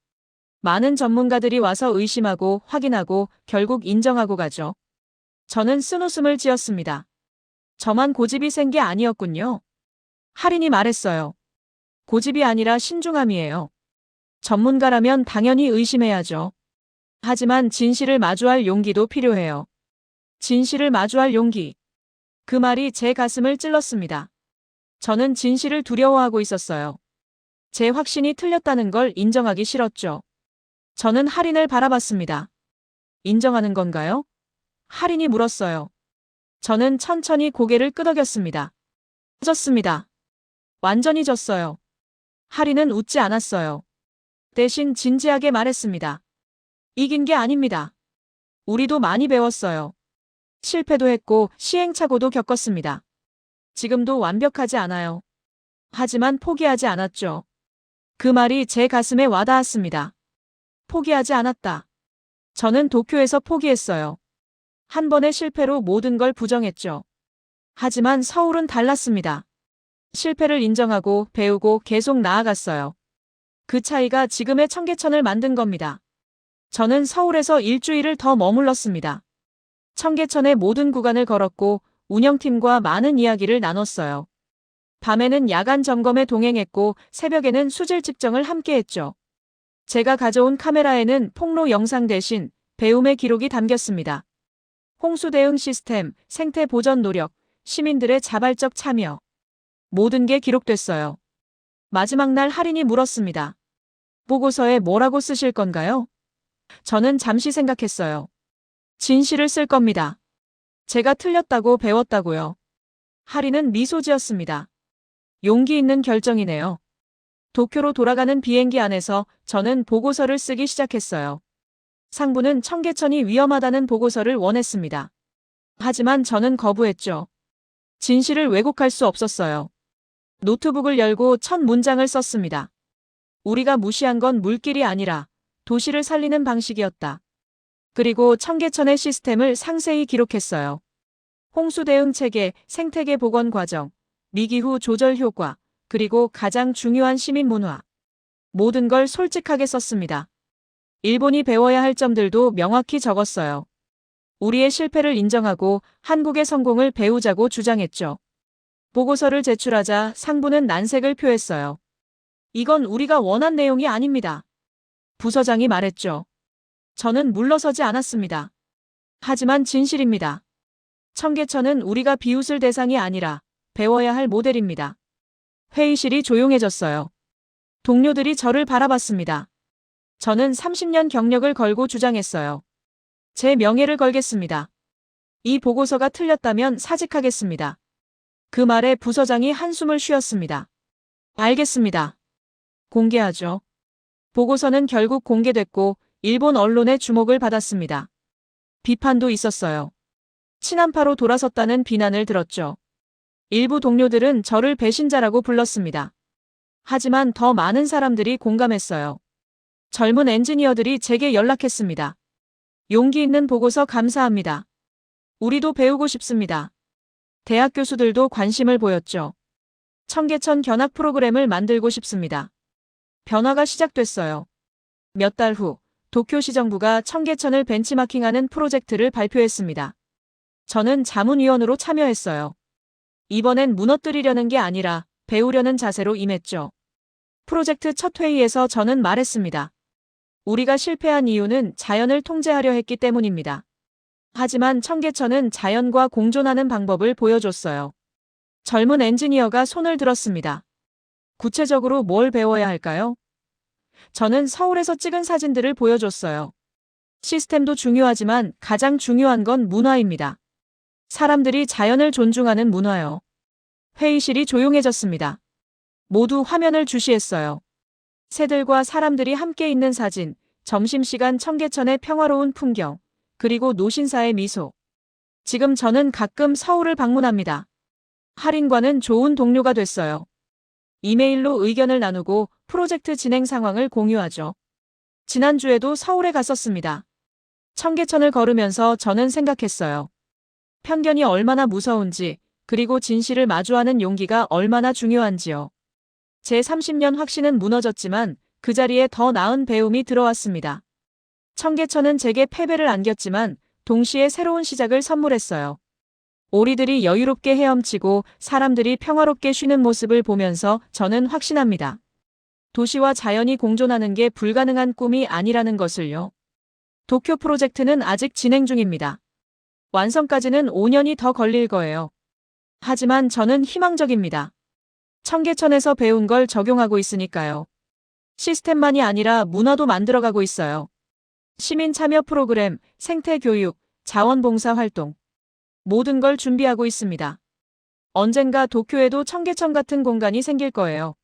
많은 전문가들이 와서 의심하고 확인하고 결국 인정하고 가죠. 저는 쓴웃음을 지었습니다. 저만 고집이 센 게 아니었군요. 할인이 말했어요. 고집이 아니라 신중함이에요. 전문가라면 당연히 의심해야죠. 하지만 진실을 마주할 용기도 필요해요. 진실을 마주할 용기. 그 말이 제 가슴을 찔렀습니다. 저는 진실을 두려워하고 있었어요. 제 확신이 틀렸다는 걸 인정하기 싫었죠. 저는 할인을 바라봤습니다. 인정하는 건가요? 할인이 물었어요. 저는 천천히 고개를 끄덕였습니다. 졌습니다. 완전히 졌어요. 할인은 웃지 않았어요. 대신 진지하게 말했습니다. 이긴 게 아닙니다. 우리도 많이 배웠어요. 실패도 했고 시행착오도 겪었습니다. 지금도 완벽하지 않아요. 하지만 포기하지 않았죠. 그 말이 제 가슴에 와닿았습니다. 포기하지 않았다. 저는 도쿄에서 포기했어요. 한 번의 실패로 모든 걸 부정했죠. 하지만 서울은 달랐습니다. 실패를 인정하고 배우고 계속 나아갔어요. 그 차이가 지금의 청계천을 만든 겁니다. 저는 서울에서 일주일을 더 머물렀습니다. 청계천의 모든 구간을 걸었고 운영팀과 많은 이야기를 나눴어요. 밤에는 야간 점검에 동행했고 새벽에는 수질 측정을 함께했죠. 제가 가져온 카메라에는 폭로 영상 대신 배움의 기록이 담겼습니다. 홍수 대응 시스템, 생태 보전 노력, 시민들의 자발적 참여. 모든 게 기록됐어요. 마지막 날 할인이 물었습니다. 보고서에 뭐라고 쓰실 건가요? 저는 잠시 생각했어요. 진실을 쓸 겁니다. 제가 틀렸다고 배웠다고요. 할인은 미소 지었습니다. 용기 있는 결정이네요. 도쿄로 돌아가는 비행기 안에서 저는 보고서를 쓰기 시작했어요. 상부는 청계천이 위험하다는 보고서를 원했습니다. 하지만 저는 거부했죠. 진실을 왜곡할 수 없었어요. 노트북을 열고 첫 문장을 썼습니다. 우리가 무시한 건 물길이 아니라 도시를 살리는 방식이었다. 그리고 청계천의 시스템을 상세히 기록했어요. 홍수 대응 체계, 생태계 복원 과정, 미기후 조절 효과, 그리고 가장 중요한 시민 문화. 모든 걸 솔직하게 썼습니다. 일본이 배워야 할 점들도 명확히 적었어요. 우리의 실패를 인정하고 한국의 성공을 배우자고 주장했죠. 보고서를 제출하자 상부는 난색을 표했어요. 이건 우리가 원한 내용이 아닙니다. 부서장이 말했죠. 저는 물러서지 않았습니다. 하지만 진실입니다. 청계천은 우리가 비웃을 대상이 아니라 배워야 할 모델입니다. 회의실이 조용해졌어요. 동료들이 저를 바라봤습니다. 저는 30년 경력을 걸고 주장했어요. 제 명예를 걸겠습니다. 이 보고서가 틀렸다면 사직하겠습니다. 그 말에 부서장이 한숨을 쉬었습니다. 알겠습니다. 공개하죠. 보고서는 결국 공개됐고 일본 언론의 주목을 받았습니다. 비판도 있었어요. 친한파로 돌아섰다는 비난을 들었죠. 일부 동료들은 저를 배신자라고 불렀습니다. 하지만 더 많은 사람들이 공감했어요. 젊은 엔지니어들이 제게 연락했습니다. 용기 있는 보고서 감사합니다. 우리도 배우고 싶습니다. 대학 교수들도 관심을 보였죠. 청계천 견학 프로그램을 만들고 싶습니다. 변화가 시작됐어요. 몇 달 후 도쿄시정부가 청계천을 벤치마킹하는 프로젝트를 발표했습니다. 저는 자문위원으로 참여했어요. 이번엔 무너뜨리려는 게 아니라 배우려는 자세로 임했죠. 프로젝트 첫 회의에서 저는 말했습니다. 우리가 실패한 이유는 자연을 통제하려 했기 때문입니다. 하지만 청계천은 자연과 공존하는 방법을 보여줬어요. 젊은 엔지니어가 손을 들었습니다. 구체적으로 뭘 배워야 할까요? 저는 서울에서 찍은 사진들을 보여줬어요. 시스템도 중요하지만 가장 중요한 건 문화입니다. 사람들이 자연을 존중하는 문화요. 회의실이 조용해졌습니다. 모두 화면을 주시했어요. 새들과 사람들이 함께 있는 사진, 점심시간 청계천의 평화로운 풍경, 그리고 노신사의 미소. 지금 저는 가끔 서울을 방문합니다. 할인과는 좋은 동료가 됐어요. 이메일로 의견을 나누고 프로젝트 진행 상황을 공유하죠. 지난주에도 서울에 갔었습니다. 청계천을 걸으면서 저는 생각했어요. 편견이 얼마나 무서운지, 그리고 진실을 마주하는 용기가 얼마나 중요한지요. 제 30년 확신은 무너졌지만 그 자리에 더 나은 배움이 들어왔습니다. 청계천은 제게 패배를 안겼지만 동시에 새로운 시작을 선물했어요. 오리들이 여유롭게 헤엄치고 사람들이 평화롭게 쉬는 모습을 보면서 저는 확신합니다. 도시와 자연이 공존하는 게 불가능한 꿈이 아니라는 것을요. 도쿄 프로젝트는 아직 진행 중입니다. 완성까지는 5년이 더 걸릴 거예요. 하지만 저는 희망적입니다. 청계천에서 배운 걸 적용하고 있으니까요. 시스템만이 아니라 문화도 만들어가고 있어요. 시민 참여 프로그램, 생태 교육, 자원봉사 활동. 모든 걸 준비하고 있습니다. 언젠가 도쿄에도 청계천 같은 공간이 생길 거예요.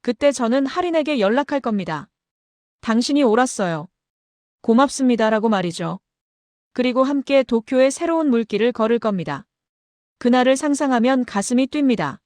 그때 저는 할인에게 연락할 겁니다. 당신이 옳았어요. 고맙습니다라고 말이죠. 그리고 함께 도쿄의 새로운 물길을 걸을 겁니다. 그날을 상상하면 가슴이 뜁니다.